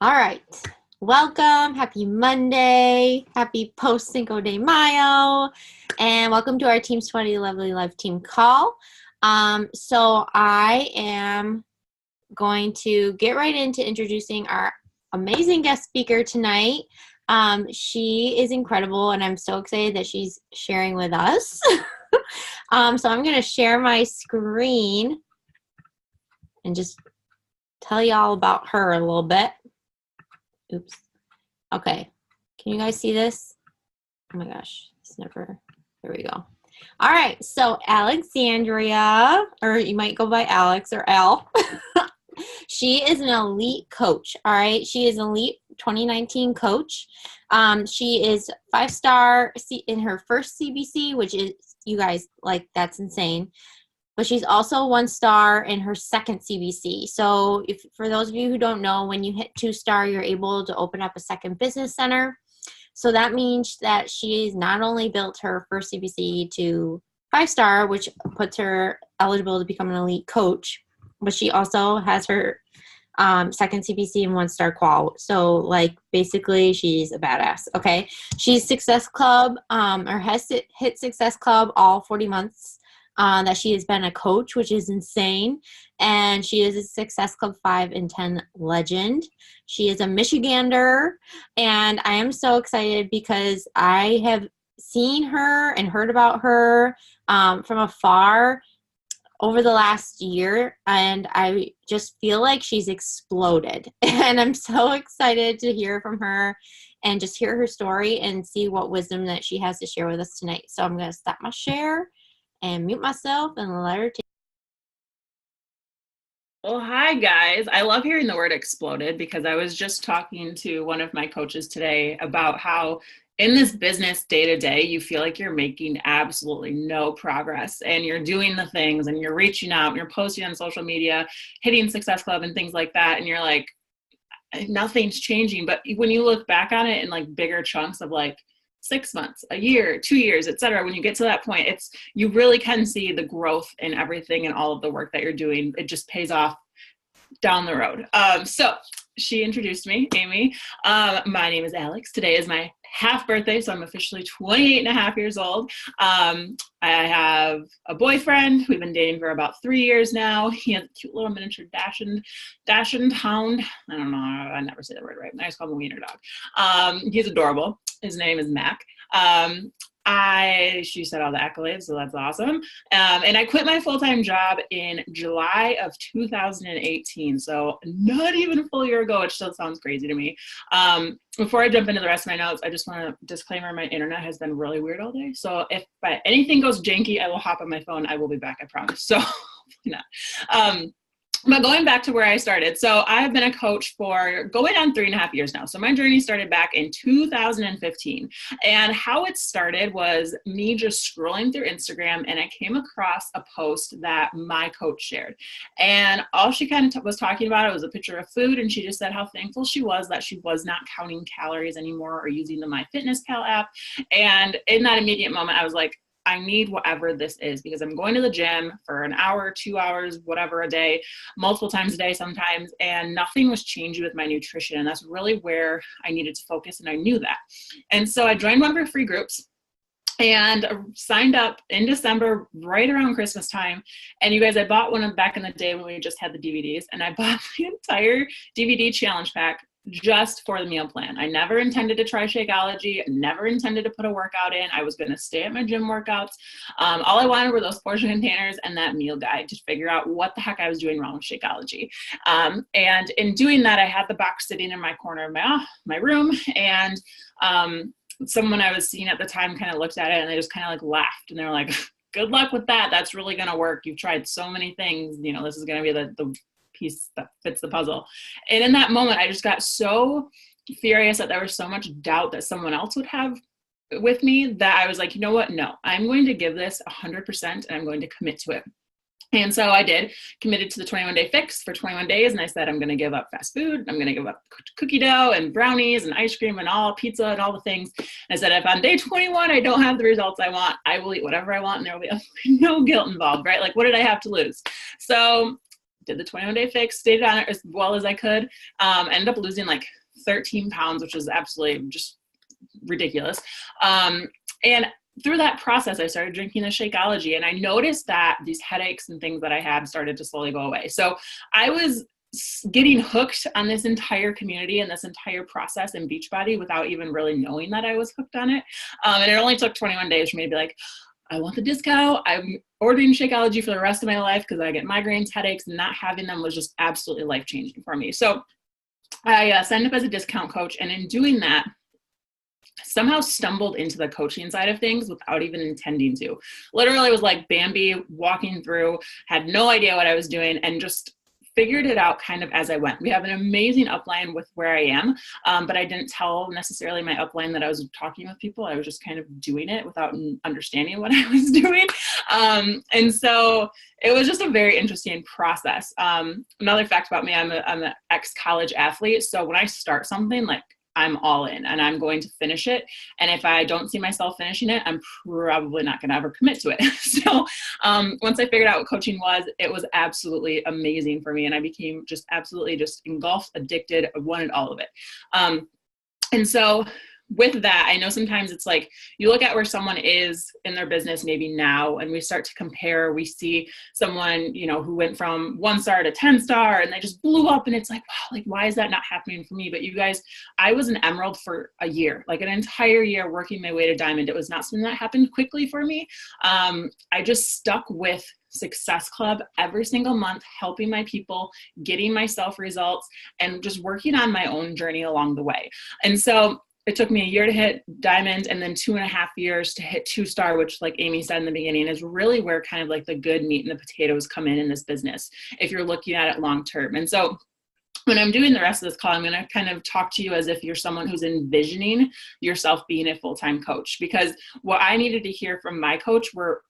All right. Welcome. Happy Monday. Happy post Cinco de Mayo. And welcome to our Team 20 Lovely Life team call. So I am going to get right into introducing our amazing guest speaker tonight. She is incredible, and I'm so excited that she's sharing with us. So I'm going to share my screen and just tell you all about her a little bit. Oops. Okay. Can you guys see this? Oh my gosh. It's never. There we go. All right. So Alexandria, or you might go by Alex or Al. She is an elite coach. All right. She is an elite 2019 coach. She is 5-star in her first CBC, which is, you guys, like, that's insane. But she's also 1-star in her second CBC. So for those of you who don't know, when you hit 2-star, you're able to open up a second business center. So that means that she's not only built her first CBC to 5-star, which puts her eligible to become an elite coach, but she also has her second CBC and 1-star qual. So, like, basically she's a badass. Okay. She's Success Club, or has hit Success Club all 40 months. That she has been a coach, which is insane. And she is a Success Club 5 and 10 legend. She is a Michigander. And I am so excited because I have seen her and heard about her from afar over the last year. And I just feel like she's exploded. And I'm so excited to hear from her and just hear her story and see what wisdom that she has to share with us tonight. So I'm going to stop my share and mute myself and let her take. Well, hi guys. I love hearing the word exploded because I was just talking to one of my coaches today about how in this business day to day, you feel like you're making absolutely no progress and you're doing the things and you're reaching out and you're posting on social media, hitting Success Club and things like that. And you're like, nothing's changing. But when you look back on it in like bigger chunks of like 6 months, a year, 2 years, etc. When you get to that point, you really can see the growth in everything and all of the work that you're doing. It just pays off down the road. So she introduced me, Amy. My name is Alex. Today is my half birthday, so I'm officially 28 and a half years old. I have a boyfriend. We've been dating for about 3 years now. He has a cute little miniature Dachshund hound. I don't know. I never say the word right. I just call him a wiener dog. He's adorable. His name is Mac. She said all the accolades, so that's awesome. And I quit my full-time job in July of 2018, so not even a full year ago, which still sounds crazy to me. Before I jump into the rest of my notes, I just want to disclaimer, my internet has been really weird all day, so if anything goes janky, I will hop on my phone. I will be back, I promise. So, not. But going back to where I started, so I have been a coach for going on 3.5 years now. So my journey started back in 2015. And how it started was me just scrolling through Instagram, and I came across a post that my coach shared. And all she kind of was talking about, it was a picture of food, and she just said how thankful she was that she was not counting calories anymore or using the MyFitnessPal app. And in that immediate moment, I was like, I need whatever this is, because I'm going to the gym for an hour, 2 hours, whatever a day, multiple times a day sometimes, and nothing was changing with my nutrition. And that's really where I needed to focus, and I knew that. And so I joined one of her free groups and signed up in December, right around Christmas time. And you guys, I bought one back in the day when we just had the DVDs, and I bought the entire DVD challenge pack just for the meal plan. I never intended to try Shakeology, never intended to put a workout in. I was going to stay at my gym workouts. All I wanted were those portion containers and that meal guide to figure out what the heck I was doing wrong with Shakeology. And in doing that, I had the box sitting in my corner of my room, and someone I was seeing at the time kind of looked at it, and they just kind of like laughed, and they were like, good luck with that. That's really going to work. You've tried so many things. You know, this is going to be the piece that fits the puzzle. And in that moment, I just got so furious that there was so much doubt that someone else would have with me that I was like, you know what? No, I'm going to give this 100% and I'm going to commit to it. And so I did, committed to the 21-day fix for 21 days. And I said, I'm going to give up fast food. I'm going to give up cookie dough and brownies and ice cream and all pizza and all the things. And I said, if on day 21, I don't have the results I want, I will eat whatever I want. And there will be no guilt involved, right? Like, what did I have to lose? So did the 21-day fix, stayed on it as well as I could, ended up losing like 13 pounds, which is absolutely just ridiculous. And through that process, I started drinking the Shakeology, and I noticed that these headaches and things that I had started to slowly go away. So I was getting hooked on this entire community and this entire process in Beachbody without even really knowing that I was hooked on it. And it only took 21 days for me to be like, I want the discount. I'm ordering Shakeology for the rest of my life because I get migraines, headaches, and not having them was just absolutely life-changing for me. So I signed up as a discount coach, and in doing that, somehow stumbled into the coaching side of things without even intending to. Literally was like Bambi walking through, had no idea what I was doing, and just figured it out kind of as I went. We have an amazing upline with where I am, but I didn't tell necessarily my upline that I was talking with people. I was just kind of doing it without understanding what I was doing. And so it was just a very interesting process. Another fact about me, I'm an ex-college athlete. So when I start something, like, I'm all in and I'm going to finish it. And if I don't see myself finishing it, I'm probably not going to ever commit to it. So once I figured out what coaching was, it was absolutely amazing for me. And I became just absolutely just engulfed, addicted. I wanted all of it. And so with that, I know sometimes it's like you look at where someone is in their business maybe now, and we start to compare. We see someone, you know, who went from 1 star to 10 star and they just blew up, and it's like, wow, like, why is that not happening for me? But you guys, I was an emerald for a year, like an entire year working my way to diamond. It was not something that happened quickly for me. I just stuck with Success Club every single month, helping my people, getting myself results, and just working on my own journey along the way. And so it took me a year to hit diamond, and then 2.5 years to hit 2-star, which, like Amy said in the beginning, is really where kind of like the good meat and the potatoes come in this business, if you're looking at it long term. And so when I'm doing the rest of this call, I'm going to kind of talk to you as if you're someone who's envisioning yourself being a full-time coach, because what I needed to hear from my coach were,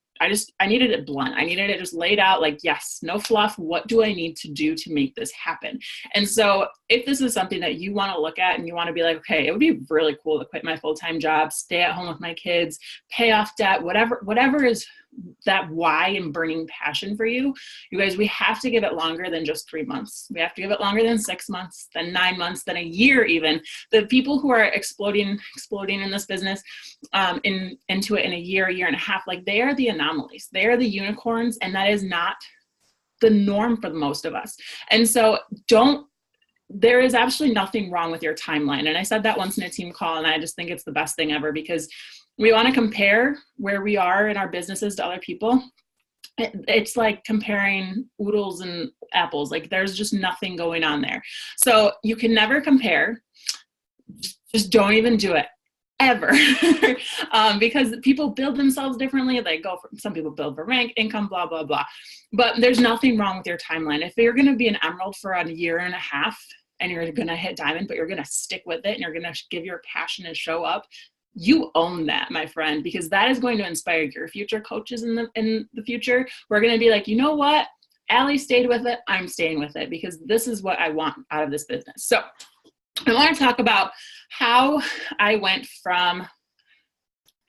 I needed it blunt. I needed it just laid out, like, yes, no fluff. What do I need to do to make this happen? And so if this is something that you want to look at and you want to be like, okay, it would be really cool to quit my full-time job, stay at home with my kids, pay off debt, whatever is that why and burning passion for you, you guys, we have to give it longer than just 3 months. We have to give it longer than 6 months, than 9 months, than a year even. The people who are exploding in this business into it in a year and a half, like, they are the anomalies. They are the unicorns, and that is not the norm for most of us. And so there is absolutely nothing wrong with your timeline. And I said that once in a team call, and I just think it's the best thing ever, because we want to compare where we are in our businesses to other people. It's like comparing oodles and apples. Like, there's just nothing going on there. So you can never compare. Just don't even do it. Ever. Because people build themselves differently. They some people build for rank, income, blah, blah, blah. But there's nothing wrong with your timeline. If you're going to be an emerald for a year and a half and you're going to hit diamond, but you're going to stick with it and you're going to give your passion and show up, you own that, my friend, because that is going to inspire your future coaches in the future. We're going to be like, you know what? Allie stayed with it. I'm staying with it, because this is what I want out of this business. So I want to talk about how I went from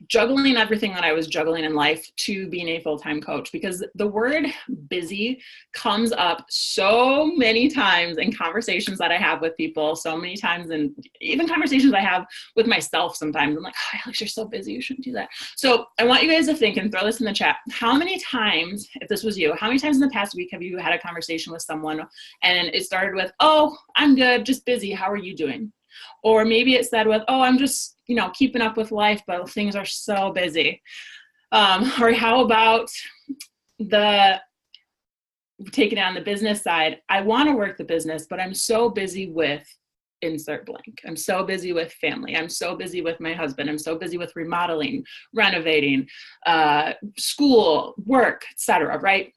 juggling everything that I was juggling in life to being a full-time coach, because the word busy comes up so many times in conversations that I have with people, so many times, and even conversations I have with myself sometimes. I'm like, oh, Alex, you're so busy, you shouldn't do that. So I want you guys to think and throw this in the chat. How many times, if this was you, how many times in the past week have you had a conversation with someone and it started with, oh, I'm good, just busy, how are you doing? Or maybe it said with, oh, I'm just, keeping up with life, but things are so busy. Or how about taking it on the business side? I want to work the business, but I'm so busy with insert blank. I'm so busy with family. I'm so busy with my husband. I'm so busy with remodeling, renovating, school, work, etc. Right?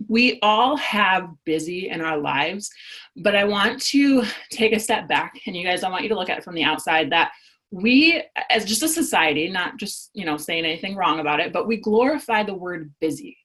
We all have busy in our lives, but I want to take a step back, and you guys, I want you to look at it from the outside, that we, as just a society, not just, saying anything wrong about it, but we glorify the word busy.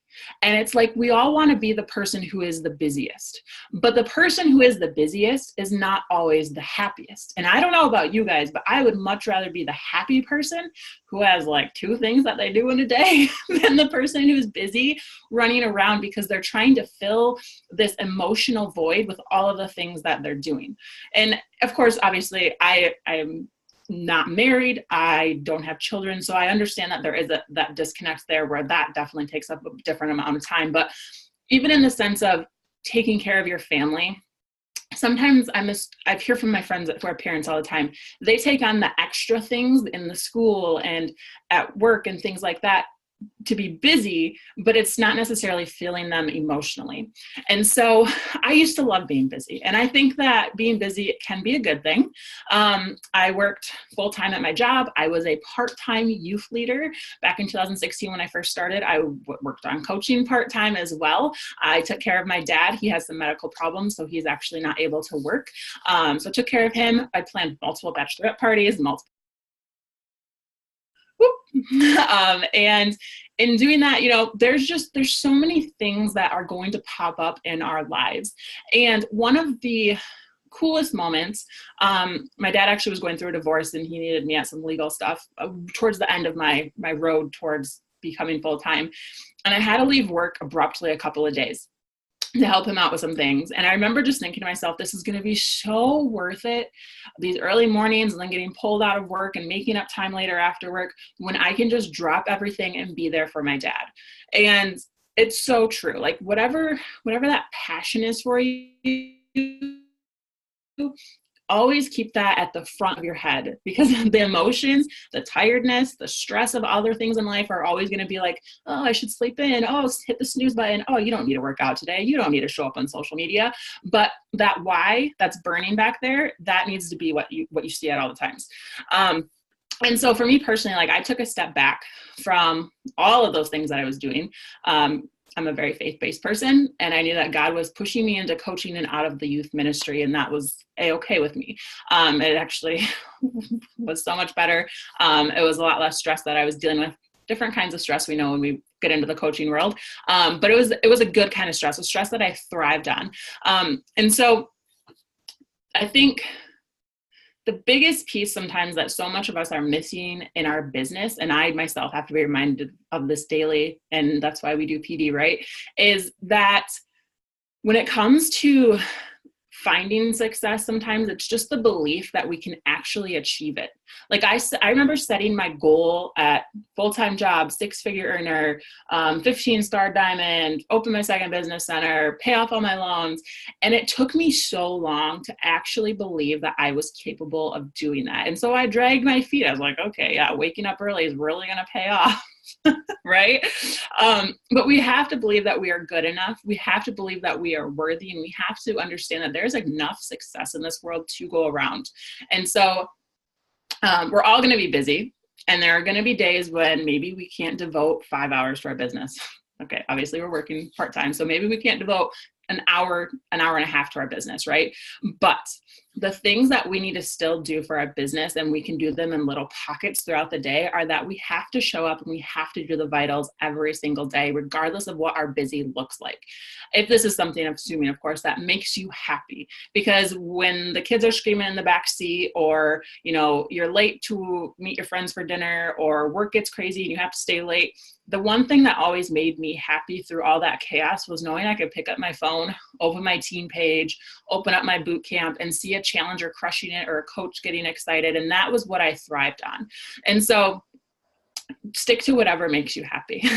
And it's like, we all want to be the person who is the busiest, but the person who is the busiest is not always the happiest. And I don't know about you guys, but I would much rather be the happy person who has like 2 things that they do in a day than the person who's busy running around because they're trying to fill this emotional void with all of the things that they're doing. And of course, obviously, I'm not married. I don't have children. So I understand that there is that disconnect there where that definitely takes up a different amount of time. But even in the sense of taking care of your family, sometimes I hear from my friends who are parents all the time, they take on the extra things in the school and at work and things like that to be busy, but it's not necessarily filling them emotionally. And so I used to love being busy. And I think that being busy can be a good thing. I worked full-time at my job. I was a part-time youth leader back in 2016 when I first started. I worked on coaching part-time as well. I took care of my dad. He has some medical problems, so he's actually not able to work. So I took care of him. I planned multiple bachelorette parties, and in doing that, there's so many things that are going to pop up in our lives. And one of the coolest moments, my dad actually was going through a divorce and he needed me at some legal stuff towards the end of my road towards becoming full-time. And I had to leave work abruptly a couple of days to help him out with some things. And I remember just thinking to myself, this is going to be so worth it, these early mornings and then getting pulled out of work and making up time later after work when I can just drop everything and be there for my dad. And it's so true. Like whatever that passion is for you, always keep that at the front of your head, because the emotions, the tiredness, the stress of other things in life are always going to be like, oh, I should sleep in. Oh, hit the snooze button. Oh, you don't need to work out today. You don't need to show up on social media. But that why that's burning back there, that needs to be what you see at all the times. And so for me personally, like I took a step back from all of those things that I was doing. I'm a very faith-based person, and I knew that God was pushing me into coaching and out of the youth ministry, and that was a-okay with me. It actually was so much better. It was a lot less stress that I was dealing with, different kinds of stress we know when we get into the coaching world. But it was a good kind of stress, a stress that I thrived on. And so I think the biggest piece sometimes that so much of us are missing in our business, and I myself have to be reminded of this daily, and that's why we do PD, right, is that when it comes to finding success, sometimes it's just the belief that we can actually achieve it. Like I remember setting my goal at full-time job, 6-figure earner, 15-star diamond, open my second business center, pay off all my loans. And it took me so long to actually believe that I was capable of doing that. And so I dragged my feet. I was like, okay, yeah, waking up early is really going to pay off. Right? But we have to believe that we are good enough. We have to believe that we are worthy, and we have to understand that there's enough success in this world to go around. And so we're all going to be busy, and there are going to be days when maybe we can't devote 5 hours to our business. Okay, obviously we're working part-time, so maybe we can't devote an hour and a half to our business, right? But the things that we need to still do for our business, and we can do them in little pockets throughout the day, are that we have to show up and we have to do the vitals every single day, regardless of what our busy looks like. If this is something, I'm assuming, of course, that makes you happy, because when the kids are screaming in the back seat, or, you're late to meet your friends for dinner, or work gets crazy and you have to stay late, the one thing that always made me happy through all that chaos was knowing I could pick up my phone, open my team page, open up my boot camp, and see a challenger crushing it or a coach getting excited. And that was what I thrived on. And so stick to whatever makes you happy.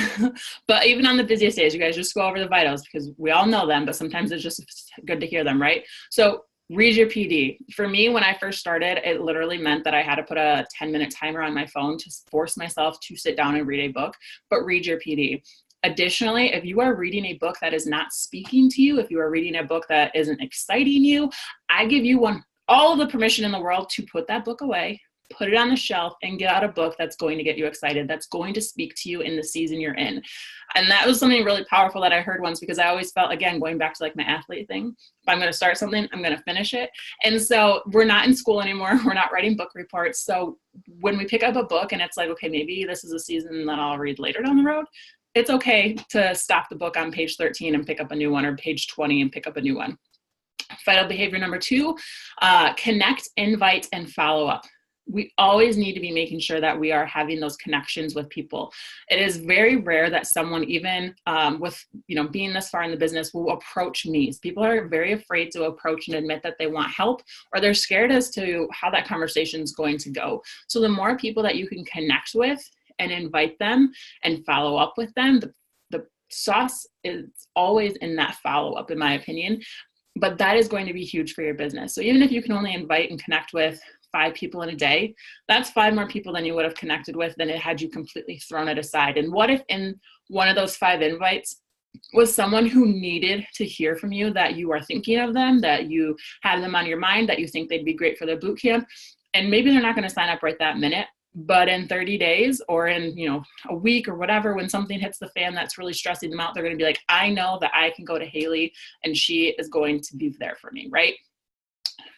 But even on the busiest days, you guys just go over the vitals, because we all know them, but sometimes it's just good to hear them, right? So read your PD. For me, when I first started, it literally meant that I had to put a 10-minute timer on my phone to force myself to sit down and read a book, but read your PD. Additionally, if you are reading a book that is not speaking to you, if you are reading a book that isn't exciting you, I give you all of the permission in the world to put that book away, put it on the shelf, and get out a book that's going to get you excited, that's going to speak to you in the season you're in. And that was something really powerful that I heard once, because I always felt, again, going back to like my athlete thing, if I'm going to start something, I'm going to finish it. And so we're not in school anymore. We're not writing book reports. So when we pick up a book and it's like, okay, maybe this is a season that I'll read later down the road, it's okay to stop the book on page 13 and pick up a new one, or page 20 and pick up a new one. Vital behavior number 2, connect, invite, and follow up. We always need to be making sure that we are having those connections with people. It is very rare that someone, even with, being this far in the business, will approach me. People are very afraid to approach and admit that they want help, or they're scared as to how that conversation is going to go. So the more people that you can connect with and invite them and follow up with them, the sauce is always in that follow-up, in my opinion. But that is going to be huge for your business. So even if you can only invite and connect with 5 people in a day, that's 5 more people than you would have connected with than it had you completely thrown it aside. And what if in one of those 5 invites was someone who needed to hear from you, that you are thinking of them, that you have them on your mind, that you think they'd be great for their boot camp, and maybe they're not going to sign up right that minute, but in 30 days or in, a week or whatever, when something hits the fan that's really stressing them out, they're going to be like, I know that I can go to Haley and she is going to be there for me, right?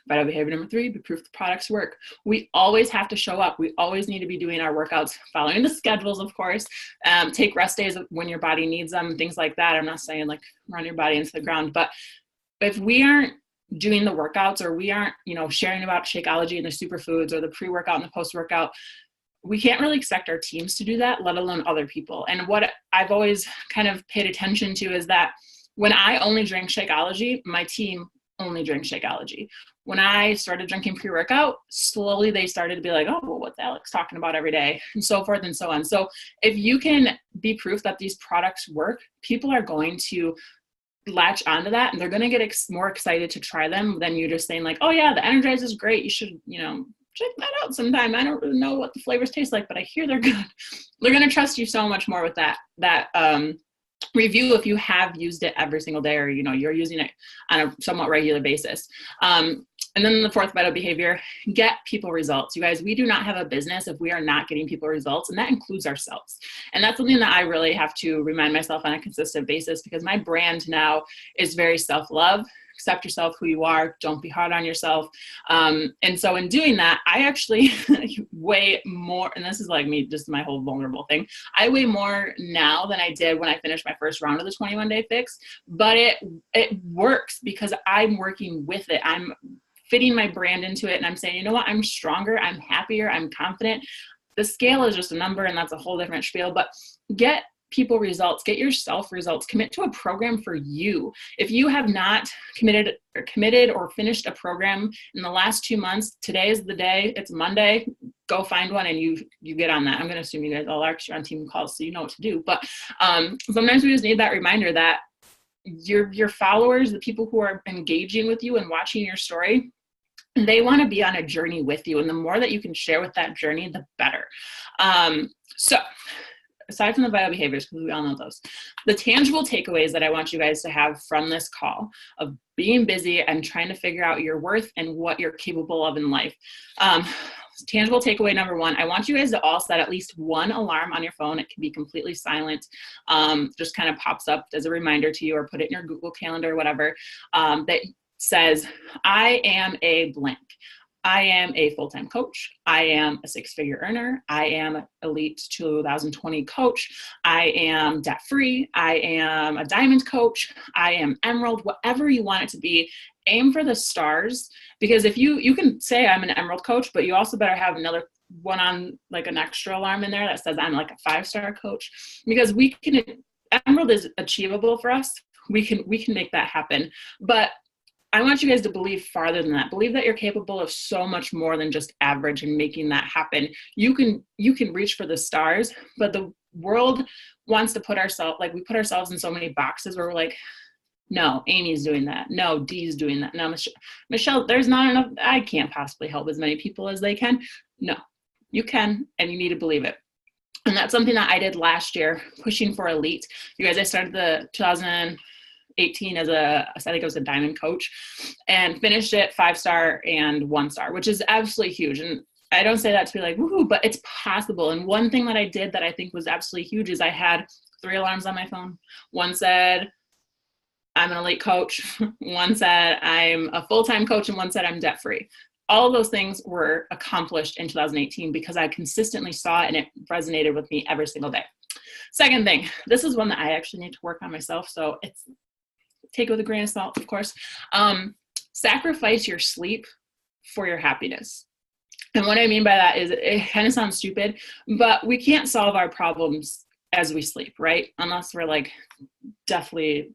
Vital behavior number 3, be proof the products work. We always have to show up. We always need to be doing our workouts, following the schedules, of course. Take rest days when your body needs them, things like that. I'm not saying like run your body into the ground, but if we aren't doing the workouts, or we aren't, sharing about Shakeology and the superfoods, or the pre-workout and the post-workout, we can't really expect our teams to do that, let alone other people. And what I've always kind of paid attention to is that when I only drank Shakeology, my team only drank Shakeology. When I started drinking pre-workout, slowly they started to be like, oh, well, what's Alex talking about every day, and so forth and so on. So if you can be proof that these products work, people are going to latch onto that, and they're going to get more excited to try them than you just saying like, oh yeah, the Energize is great, you should, check that out sometime. I don't really know what the flavors taste like, but I hear they're good. They're going to trust you so much more with that review if you have used it every single day, or, you're using it on a somewhat regular basis. And then the 4th vital behavior, get people results. You guys, we do not have a business if we are not getting people results, and that includes ourselves. And that's something that I really have to remind myself on a consistent basis, because my brand now is very self-love. Accept yourself, who you are. Don't be hard on yourself. And so in doing that, I actually weigh more, and this is like me, just my whole vulnerable thing. I weigh more now than I did when I finished my first round of the 21-day fix, but it works because I'm working with it. I'm fitting my brand into it, and I'm saying, you know what, I'm stronger, I'm happier, I'm confident. The scale is just a number, and that's a whole different spiel, but get people results, get yourself results, commit to a program for you. If you have not committed or finished a program in the last 2 months, today is the day. It's Monday. Go find one and you get on that. I'm going to assume you guys all are, because you're on team calls, so you know what to do. But sometimes we just need that reminder that your followers, the people who are engaging with you and watching your story, they want to be on a journey with you. And the more that you can share with that journey, the better. So aside from the vital behaviors, because we all know those, the tangible takeaways that I want you guys to have from this call of being busy and trying to figure out your worth and what you're capable of in life. Tangible takeaway number 1, I want you guys to all set at least one alarm on your phone. It can be completely silent, just kind of pops up as a reminder to you, or put it in your Google Calendar or whatever, that says, I am a blank. I am a full-time coach. I am a 6-figure earner. I am elite 2020 coach. I am debt-free. I am a diamond coach. I am emerald, whatever you want it to be. Aim for the stars, because if you can say I'm an emerald coach, but you also better have another one on, like an extra alarm in there that says I'm like a 5-star coach, because emerald is achievable for us. We can make that happen. But I want you guys to believe farther than that. Believe that you're capable of so much more than just average and making that happen. You can reach for the stars, but the world wants to put ourselves in so many boxes where we're like, no, Amy's doing that. No, Dee's doing that. No, Michelle, there's not enough. I can't possibly help as many people as they can. No, you can, and you need to believe it. And that's something that I did last year, pushing for elite. You guys, I started the 2018 as I think it was a diamond coach, and finished it 5-star and 1-star, which is absolutely huge. And I don't say that to be like, woohoo, but it's possible. And one thing that I did that I think was absolutely huge is I had 3 alarms on my phone. One said, I'm an elite coach. One said, I'm a full-time coach. And one said, I'm debt-free. All of those things were accomplished in 2018 because I consistently saw it and it resonated with me every single day. Second thing, this is one that I actually need to work on myself. So it's take it with a grain of salt, of course. Sacrifice your sleep for your happiness. And what I mean by that is it kind of sounds stupid, but we can't solve our problems as we sleep, right? Unless we're like definitely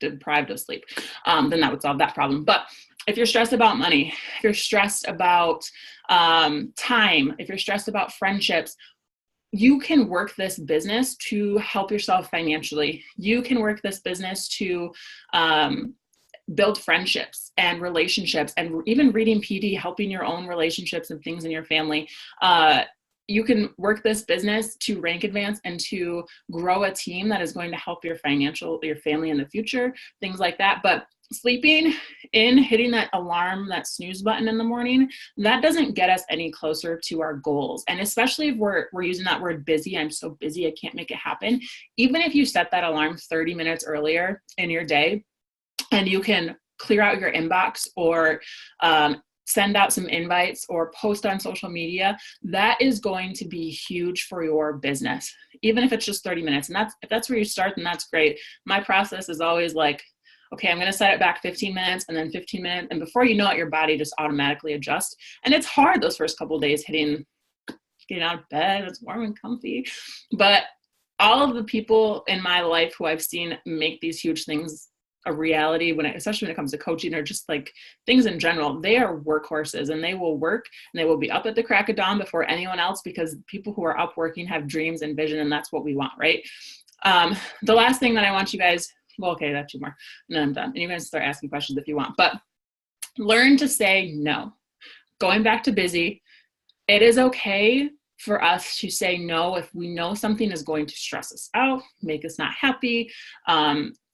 deprived of sleep, then that would solve that problem. But if you're stressed about money, if you're stressed about time, if you're stressed about friendships, you can work this business to help yourself financially. You can work this business to build friendships and relationships, and even reading PD, helping your own relationships and things in your family. You can work this business to rank advance and to grow a team that is going to help your family in the future, things like that. But sleeping in, hitting that alarm, that snooze button in the morning, that doesn't get us any closer to our goals. And especially if we're using that word busy, I'm so busy, I can't make it happen. Even if you set that alarm 30 minutes earlier in your day, and you can clear out your inbox or send out some invites or post on social media, that is going to be huge for your business, even if it's just 30 minutes. And if that's where you start, then that's great. My process is always like, okay, I'm going to set it back 15 minutes and then 15 minutes. And before you know it, your body just automatically adjusts. And it's hard those first couple of days getting out of bed. It's warm and comfy. But all of the people in my life who I've seen make these huge things a reality, especially when it comes to coaching or just like things in general, they are workhorses, and they will work and they will be up at the crack of dawn before anyone else, because people who are up working have dreams and vision, and that's what we want, right? The last thing that I want you guys, that's 2 more and then I'm done, and you guys start asking questions if you want, but learn to say no. Going back to busy, it is okay for us to say no if we know something is going to stress us out, make us not happy,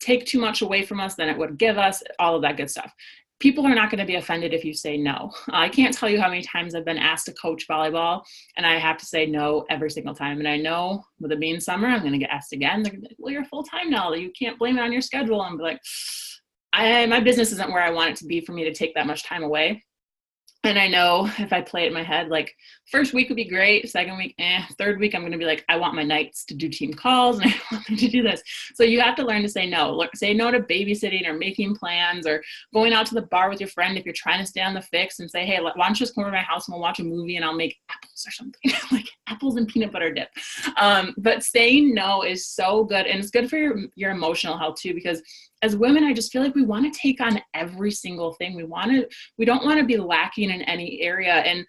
take too much away from us than it would give us, all of that good stuff. People are not going to be offended if you say no. I can't tell you how many times I've been asked to coach volleyball and I have to say no every single time. And I know with it being summer, I'm going to get asked again. They're going to be like, well, you're full time now. You can't blame it on your schedule. I'm like, my business isn't where I want it to be for me to take that much time away. And I know if I play it in my head, like first week would be great, second week, third week, I'm going to be like, I want my nights to do team calls and I want them to do this. So you have to learn to say no. Say no to babysitting or making plans or going out to the bar with your friend if you're trying to stay on the fix, and say, hey, why don't you just come over to my house and we'll watch a movie and I'll make apples or something, like apples and peanut butter dip. But saying no is so good, and it's good for your emotional health too, because as women, I just feel like we want to take on every single thing. We don't want to be lacking in any area. And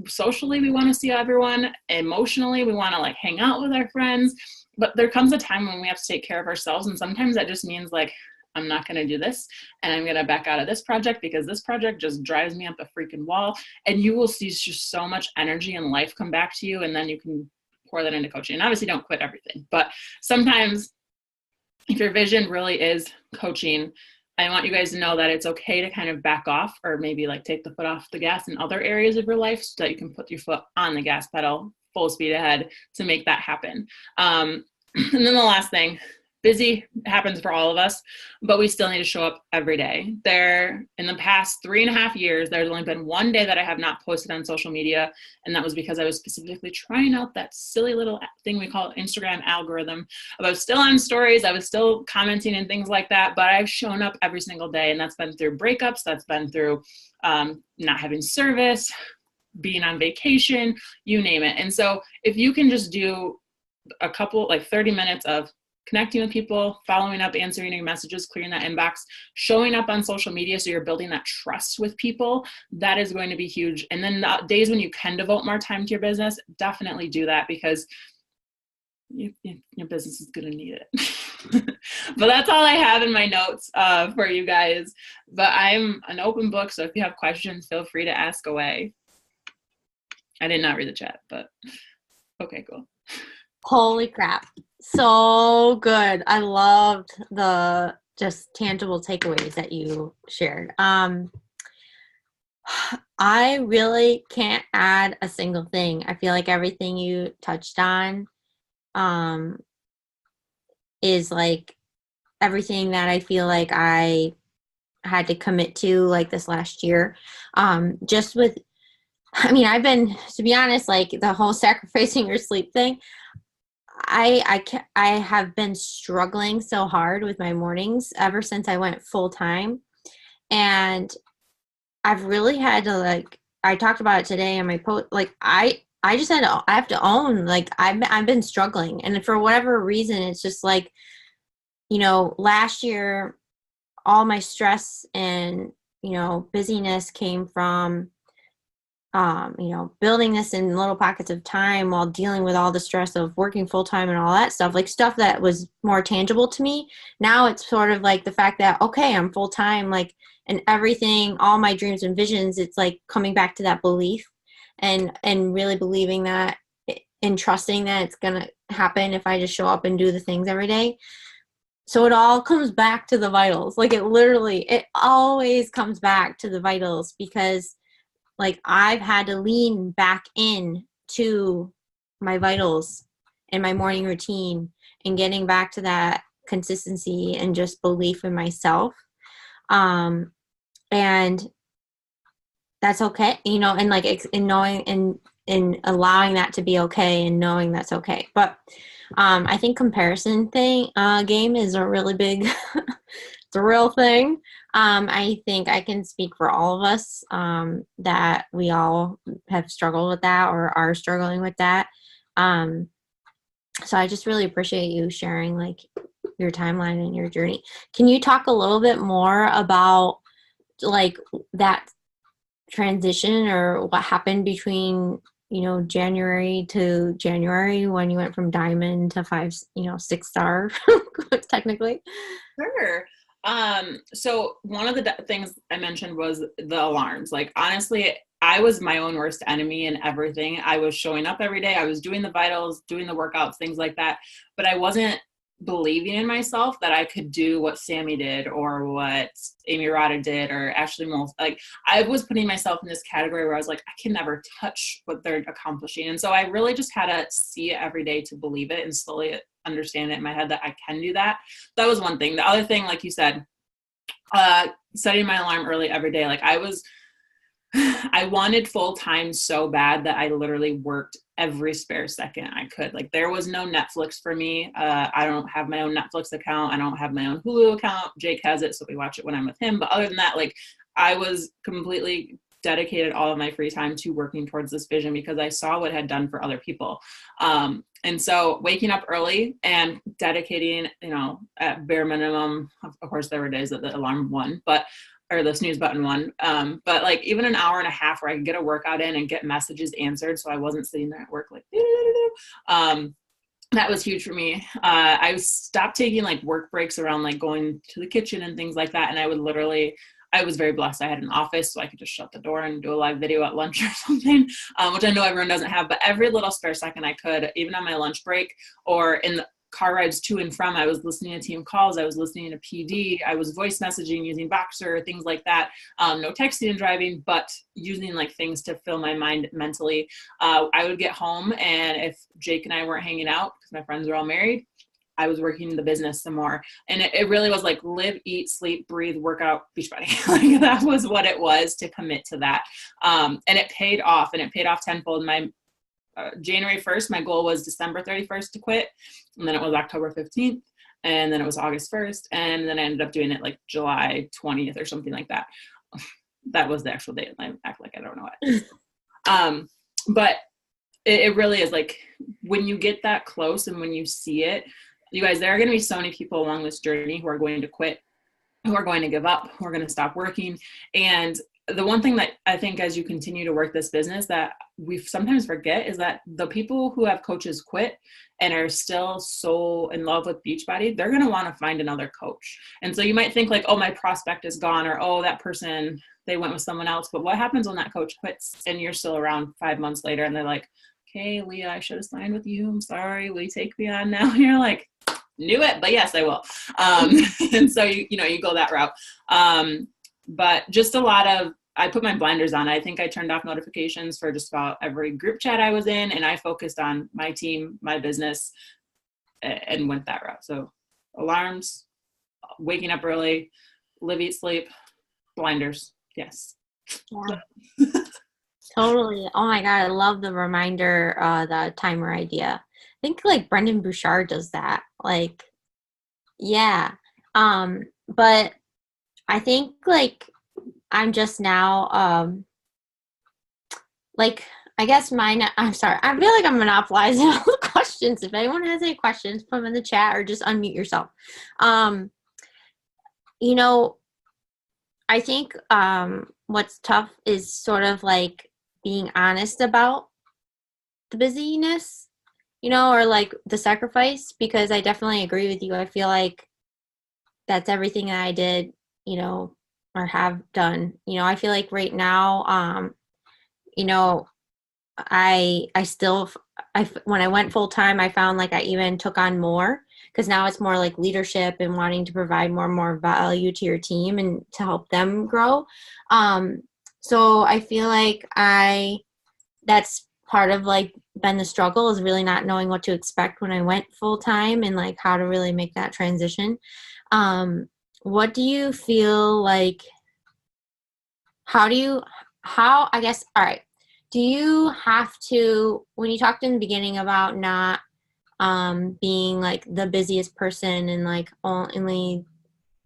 socially, we want to see everyone. Emotionally, we want to like hang out with our friends. But there comes a time when we have to take care of ourselves. And sometimes that just means like, I'm not going to do this, and I'm going to back out of this project because this project just drives me up a freaking wall. And you will see just so much energy and life come back to you. And then you can pour that into coaching. And obviously don't quit everything, but sometimes if your vision really is coaching, I want you guys to know that it's okay to kind of back off, or maybe like take the foot off the gas in other areas of your life so that you can put your foot on the gas pedal full speed ahead to make that happen. And then the last thing, busy happens for all of us, but we still need to show up every day. In the past 3.5 years, there's only been one day that I have not posted on social media. And that was because I was specifically trying out that silly little thing we call Instagram algorithm. I was still on stories. I was still commenting and things like that, but I've shown up every single day. And that's been through breakups. That's been through not having service, being on vacation, you name it. And so if you can just do a couple, like 30 minutes of connecting with people, following up, answering your messages, clearing that inbox, showing up on social media so you're building that trust with people, that is going to be huge. And then the days when you can devote more time to your business, definitely do that, because your business is going to need it. But that's all I have in my notes for you guys. But I'm an open book, so if you have questions, feel free to ask away. I did not read the chat, but okay, cool. Holy crap. So good. I loved the just tangible takeaways that you shared. I really can't add a single thing. I feel like everything you touched on is like everything that I feel like I had to commit to like this last year. Just with, I mean, I've been, to be honest, like the whole sacrificing your sleep thing, I have been struggling so hard with my mornings ever since I went full time. And I've really had to like, I talked about it today in my post. Like I just I have to own like I've been struggling, and for whatever reason, it's just like, last year all my stress and busyness came from building this in little pockets of time while dealing with all the stress of working full time and all that stuff, like stuff that was more tangible to me. Now it's sort of like the fact that, okay, I'm full time, like, and everything, all my dreams and visions, it's like coming back to that belief and really believing that and trusting that it's going to happen if I just show up and do the things every day. So it all comes back to the vitals. Like it always comes back to the vitals, because like I've had to lean back in to my vitals and my morning routine and getting back to that consistency and just belief in myself. And that's okay, and like in knowing and allowing that to be okay and knowing that's okay. But I think comparison game is a really big it's a real thing. I think I can speak for all of us, that we all have struggled with that or are struggling with that. So I just really appreciate you sharing like your timeline and your journey. Can you talk a little bit more about like that transition or what happened between January to January when you went from diamond to 6 star technically? Sure. So one of the things I mentioned was the alarms. Like, honestly, I was my own worst enemy in everything. I was showing up every day. I was doing the vitals, doing the workouts, things like that. But I wasn't believing in myself that I could do what Sammy did or what Amy Rada did or Ashley Moles. Like, I was putting myself in this category where I was like, I can never touch what they're accomplishing. And so I really just had to see it every day to believe it and slowly understand it in my head that I can do that. That was one thing. The other thing, like you said, setting my alarm early every day. Like, I wanted full time so bad that I literally worked every spare second I could. Like, there was no Netflix for me. I don't have my own Netflix account. I don't have my own Hulu account. Jake has it, so we watch it when I'm with him. But other than that, like, I was completely dedicated all of my free time to working towards this vision because I saw what it had done for other people. And so waking up early and dedicating, at bare minimum, of course, there were days that the alarm won, or the snooze button one. But like even an hour and a half where I could get a workout in and get messages answered. So I wasn't sitting there at work like, that was huge for me. I stopped taking like work breaks around like going to the kitchen and things like that. And I was very blessed. I had an office, so I could just shut the door and do a live video at lunch or something, which I know everyone doesn't have, but every little spare second I could, even on my lunch break or in the car rides to and from, I was listening to team calls, I was listening to PD, I was voice messaging using Voxer, things like that. No texting and driving, but using like things to fill my mind mentally. I would get home, and if Jake and I weren't hanging out because my friends are all married, I was working in the business some more. And it really was like live, eat, sleep, breathe, workout, Beachbody. Like, that was what it was to commit to that. And it paid off, and it paid off tenfold. My January 1st, my goal was December 31st to quit. And then it was October 15th. And then it was August 1st. And then I ended up doing it like July 20th or something like that. That was the actual date. I act like I don't know it. But it really is like when you get that close and when you see it, you guys, there are going to be so many people along this journey who are going to quit, who are going to give up, who are going to stop working. And the one thing that I think as you continue to work this business that we sometimes forget is that the people who have coaches quit and are still so in love with Beachbody, they're going to want to find another coach. And so you might think like, oh, my prospect is gone, or, oh, that person, they went with someone else. But what happens when that coach quits and you're still around 5 months later and they're like, okay, Leah, I should have signed with you. I'm sorry. Will you take me on now? And you're like, knew it, but yes, I will. And so, you go that route. But just a lot of, I put my blinders on. I think I turned off notifications for just about every group chat I was in, and I focused on my team, my business, and went that route. So alarms, waking up early, live, eat, sleep, blinders. Yes. Yeah. Totally. Oh my God, I love the reminder, the timer idea. think like Brendan Bouchard does that. Like, yeah. But I think like I'm just now like I guess I'm sorry. I feel like I'm monopolizing all the questions. If anyone has any questions, put them in the chat or just unmute yourself. You know, I think what's tough is sort of like being honest about the busyness, you know, or like the sacrifice, because I definitely agree with you. I feel like that's everything that I did, you know, or have done. You know, I feel like right now, you know, I still when I went full time, I found like I even took on more because now it's more like leadership and wanting to provide more and more value to your team and to help them grow. Um, so I feel like that's part of like been the struggle is really not knowing what to expect when I went full time and like how to really make that transition. What do you feel like? How I guess, all right. Do you have to, when you talked in the beginning about not being like the busiest person and like only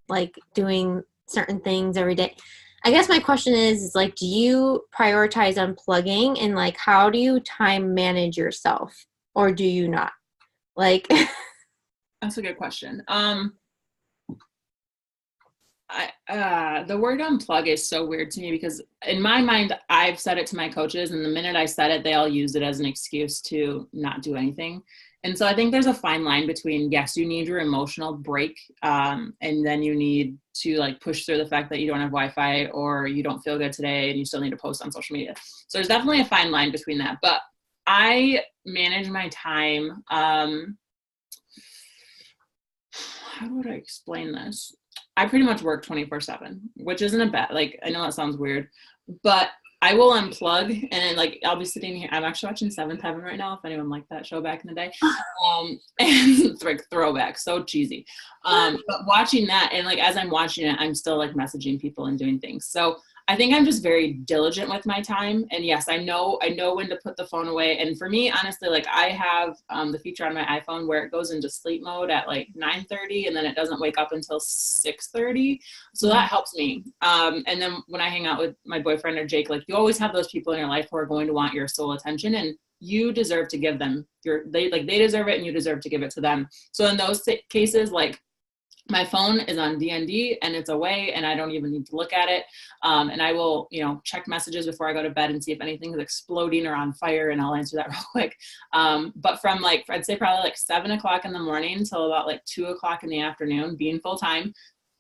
like doing certain things every day? I guess my question is like, do you prioritize unplugging and like how do you time manage yourself or do you not? Like That's a good question. The word unplug is so weird to me because in my mind, I've said it to my coaches, and the minute I said it, they all use it as an excuse to not do anything. And so I think there's a fine line between, yes, you need your emotional break, and then you need to like push through the fact that you don't have Wi-Fi or you don't feel good today and you still need to post on social media. So there's definitely a fine line between that. But I manage my time. How would I explain this? I pretty much work 24/7, which isn't a bad, like, I know that sounds weird, but I will unplug and like, I'll be sitting here. I'm actually watching Seventh Heaven right now. If anyone liked that show back in the day, and it's like throwback, so cheesy. But watching that and like, as I'm watching it, I'm still like messaging people and doing things. So I think I'm just very diligent with my time. And yes, I know when to put the phone away. And for me, honestly, like I have the feature on my iPhone where it goes into sleep mode at like 9:30 and then it doesn't wake up until 6:30. So that helps me. And then when I hang out with my boyfriend or Jake, like you always have those people in your life who are going to want your sole attention, and you deserve to give them they deserve it and you deserve to give it to them. So in those cases, like my phone is on DND and it's away and I don't even need to look at it. And I will, check messages before I go to bed and see if anything's exploding or on fire, and I'll answer that real quick. But from like, I'd say probably like 7:00 in the morning until about like 2:00 in the afternoon, being full time,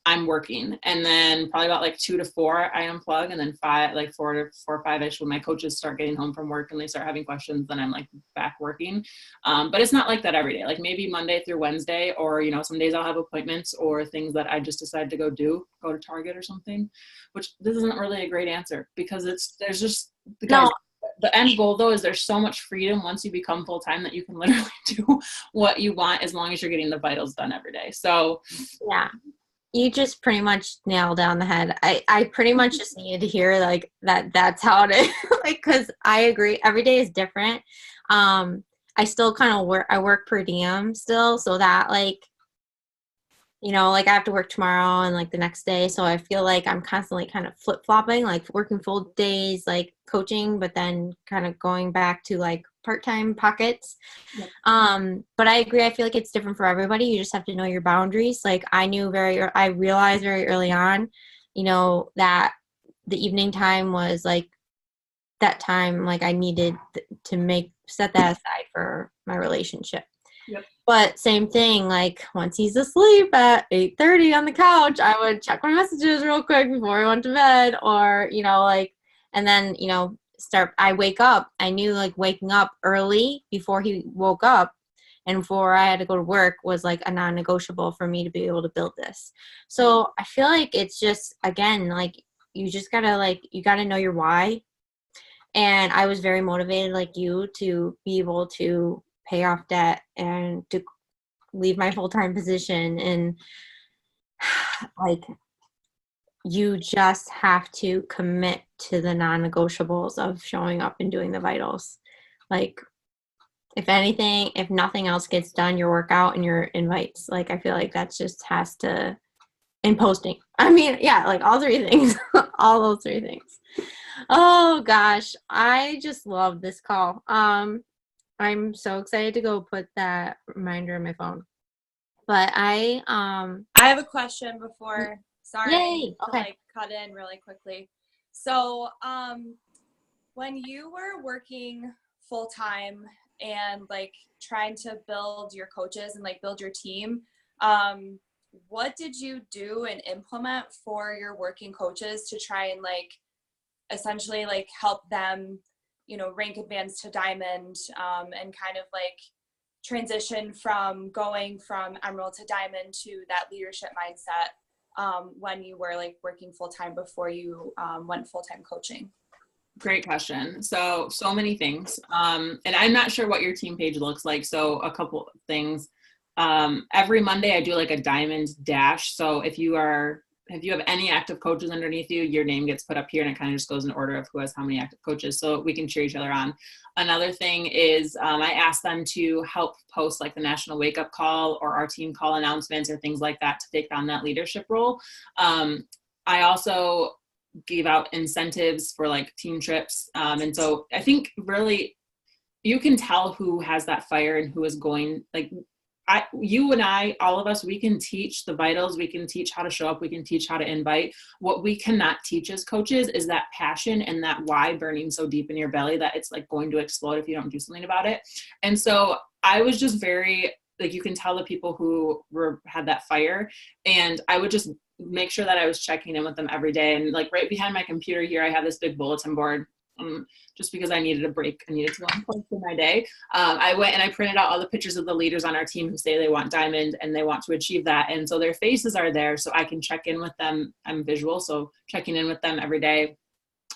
I'm working. And then probably about like 2 to 4, I unplug. And then 4 to 4 or 5-ish, when my coaches start getting home from work and they start having questions, then I'm like back working. But it's not like that every day. Like maybe Monday through Wednesday, or, some days I'll have appointments or things that I just decide to go to Target or something, which this isn't really a great answer because there's just the guys. No. The end goal though is there's so much freedom once you become full time that you can literally do what you want as long as you're getting the vitals done every day. So yeah. You just pretty much nailed down the head. I pretty much just needed to hear like that's how it is. Like, cause I agree. Every day is different. I still kind of work per diem still. So that like, like I have to work tomorrow and like the next day. So I feel like I'm constantly kind of flip flopping, like working full days, like coaching, but then kind of going back to like part-time pockets. Yep. But I agree. I feel like it's different for everybody. You just have to know your boundaries. Like I realized very early on, that the evening time was like that time, like I needed to set that aside for my relationship. Yep. But same thing, like once he's asleep at 8:30 on the couch, I would check my messages real quick before I went to bed, or, and then, I wake up. I knew like waking up early before he woke up and before I had to go to work was like a non-negotiable for me to be able to build this. So I feel like it's just, again, like you just gotta you gotta know your why. And I was very motivated like you to be able to pay off debt and to leave my full-time position. And like, you just have to commit to the non-negotiables of showing up and doing the vitals. Like, If anything, if nothing else gets done, your workout and your invites. Like, I feel like that just has to, and posting. I mean, yeah, like all three things, all those three things. Oh gosh, I just love this call. I'm so excited to go put that reminder in my phone. But I have a question before, sorry, yay, to okay. like cut in really quickly. So, when you were working full time and like trying to build your coaches and like build your team, what did you do and implement for your working coaches to try and like essentially like help them, you know, rank advance to diamond, and kind of like transition from going from emerald to diamond to that leadership mindset, when you were like working full time before you went full time coaching? Great question. So many things. And I'm not sure what your team page looks like. So a couple of things. Every Monday I do like a diamond dash. So if you have any active coaches underneath you, your name gets put up here and it kind of just goes in order of who has how many active coaches, so we can cheer each other on. Another thing is I ask them to help post like the national wake up call or our team call announcements or things like that to take on that leadership role. I also gave out incentives for like team trips. And so I think really you can tell who has that fire and who is going, like you and I, all of us, we can teach the vitals, we can teach how to show up, we can teach how to invite. What we cannot teach as coaches is that passion and that why burning so deep in your belly that it's like going to explode if you don't do something about it. And so I was just very, like, you can tell the people who had that fire, and I would just make sure that I was checking in with them every day. And like right behind my computer here, I have this big bulletin board. Just because I needed a break, I needed to go and post in my day. I went and I printed out all the pictures of the leaders on our team who say they want diamond and they want to achieve that. And so their faces are there so I can check in with them. I'm visual, so checking in with them every day.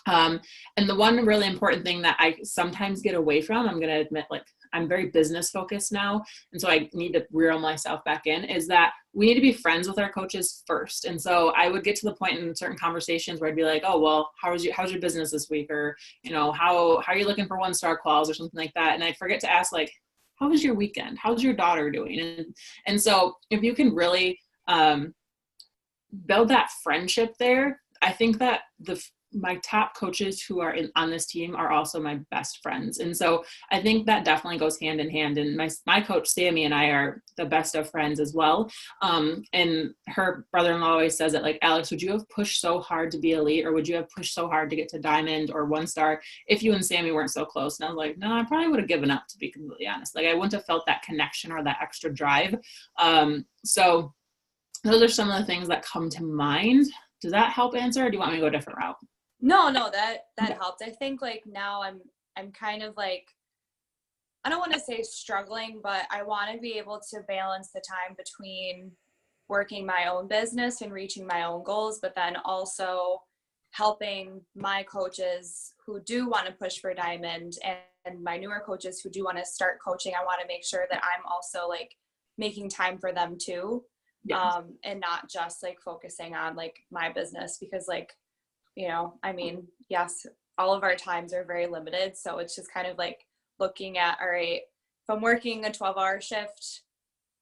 And the one really important thing that I sometimes get away from, I'm going to admit, like, I'm very business focused now, and so I need to reel myself back in, is that we need to be friends with our coaches first. And so I would get to the point in certain conversations where I'd be like, oh, well, how's your business this week? Or, you know, how are you looking for 1-star calls or something like that? And I'd forget to ask, like, how was your weekend? How's your daughter doing? And so if you can really build that friendship there, I think that my top coaches who are on this team are also my best friends. And so I think that definitely goes hand in hand. And my coach, Sammy, and I are the best of friends as well. And her brother-in-law always says it, like, Alex, would you have pushed so hard to be elite, or would you have pushed so hard to get to diamond or 1-star if you and Sammy weren't so close? And I was like, no, I probably would have given up, to be completely honest. Like, I wouldn't have felt that connection or that extra drive. So those are some of the things that come to mind. Does that help answer, or do you want me to go a different route? No, that helped. I think like now I'm kind of like, I don't want to say struggling, but I want to be able to balance the time between working my own business and reaching my own goals, but then also helping my coaches who do want to push for diamond and my newer coaches who do want to start coaching. I want to make sure that I'm also like making time for them too. Yes. And not just like focusing on like my business, because like, you know, I mean, yes, all of our times are very limited. So it's just kind of like looking at, all right, if I'm working a 12-hour shift,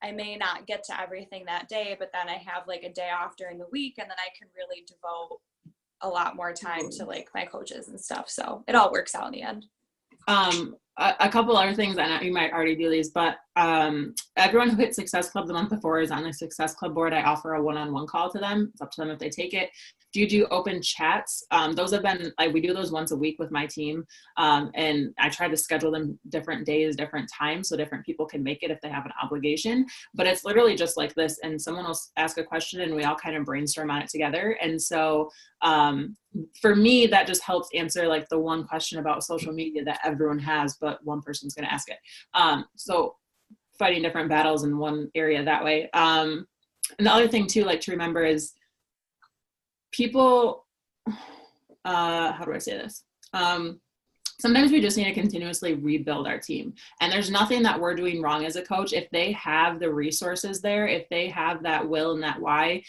I may not get to everything that day, but then I have like a day off during the week, and then I can really devote a lot more time to like my coaches and stuff. So it all works out in the end. A couple other things, and you might already do these, but everyone who hit Success Club the month before is on the Success Club board. I offer a one-on-one call to them. It's up to them if they take it. Do you do open chats? Those have been, like, we do those once a week with my team. And I try to schedule them different days, different times, so different people can make it if they have an obligation. But it's literally just like this, and someone will ask a question and we all kind of brainstorm on it together. And so for me, that just helps answer like the one question about social media that everyone has, but one person's going to ask it. So fighting different battles in one area that way. And the other thing too, like, to remember is people, how do I say this? sometimes we just need to continuously rebuild our team. And there's nothing that we're doing wrong as a coach. If they have the resources there, if they have that will and that why,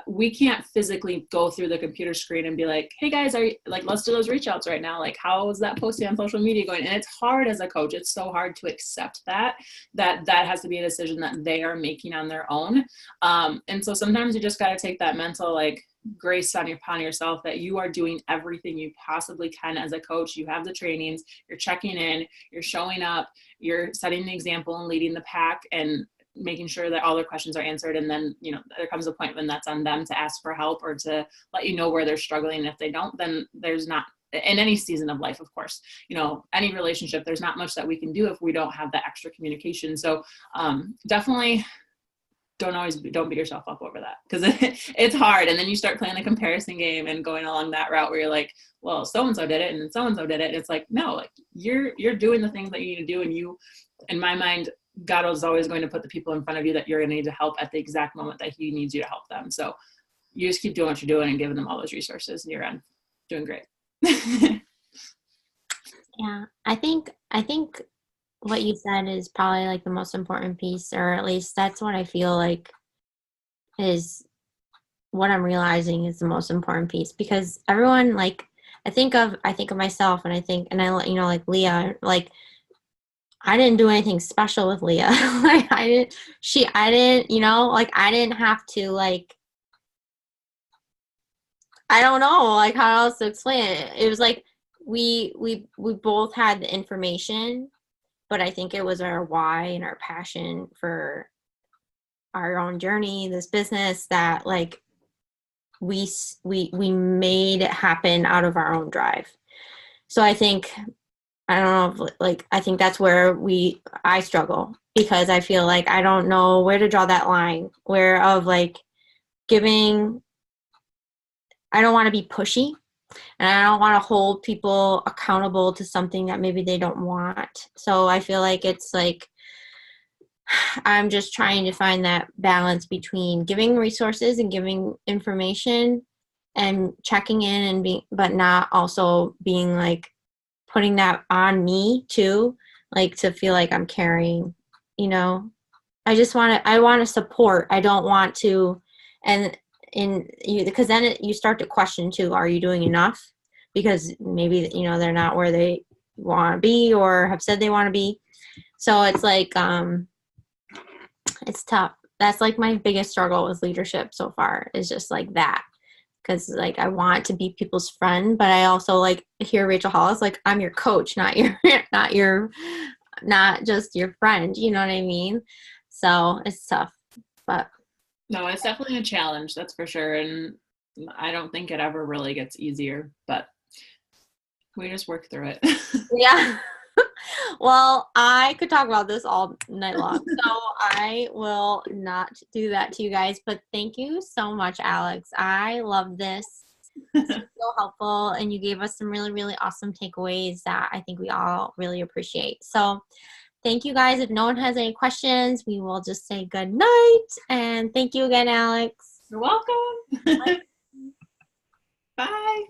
we can't physically go through the computer screen and be like, hey guys, are you, like, let's do those reach outs right now. Like, how is that posting on social media going? And it's hard as a coach. It's so hard to accept that has to be a decision that they are making on their own. And so sometimes you just got to take that mental, like, grace upon yourself that you are doing everything you possibly can as a coach. You have the trainings, you're checking in, you're showing up, you're setting the example and leading the pack and making sure that all their questions are answered. And then, there comes a point when that's on them to ask for help or to let you know where they're struggling. And if they don't, then there's not, in any season of life, of course, any relationship, there's not much that we can do if we don't have that extra communication. So definitely don't beat yourself up over that, because it's hard. And then you start playing the comparison game and going along that route where you're like, well, so-and-so did it and so-and-so did it. And it's like, no, like you're doing the things that you need to do. And you, in my mind, God is always going to put the people in front of you that you're going to need to help at the exact moment that he needs you to help them. So you just keep doing what you're doing and giving them all those resources, and you're doing great. Yeah, I think what you said is probably like the most important piece, or at least that's what I feel like is what I'm realizing is the most important piece, because everyone, like, I think of myself, and like Leah, like, I didn't do anything special with Leah. Like I didn't, like, I didn't have to, like, I don't know, like, how else to explain it. It was like we both had the information, but I think it was our why and our passion for our own journey, this business, that, like, we made it happen out of our own drive. So I think, I don't know, like, I think that's where I struggle, because I feel like I don't know where to draw that line, where of, like, giving, I don't want to be pushy, and I don't want to hold people accountable to something that maybe they don't want. So I feel like it's like, I'm just trying to find that balance between giving resources and giving information and checking in and but not also being like putting that on me too, like, to feel like I'm carrying, I want to support. I don't want to, because then you start to question too, are you doing enough? Because maybe, they're not where they want to be or have said they want to be. So it's like, it's tough. That's like my biggest struggle with leadership so far, is just like that. Because, like, I want to be people's friend, but I also, like, hear Rachel Hollis, like, I'm your coach, not just your friend. You know what I mean? So it's tough, but no, it's definitely a challenge. That's for sure. And I don't think it ever really gets easier, but we just work through it. Yeah. Well, I could talk about this all night long, so I will not do that to you guys. But thank you so much, Alex. I love this. It's so helpful, and you gave us some really, really awesome takeaways that I think we all really appreciate. So thank you, guys. If no one has any questions, we will just say good night. And thank you again, Alex. You're welcome. Bye. Bye.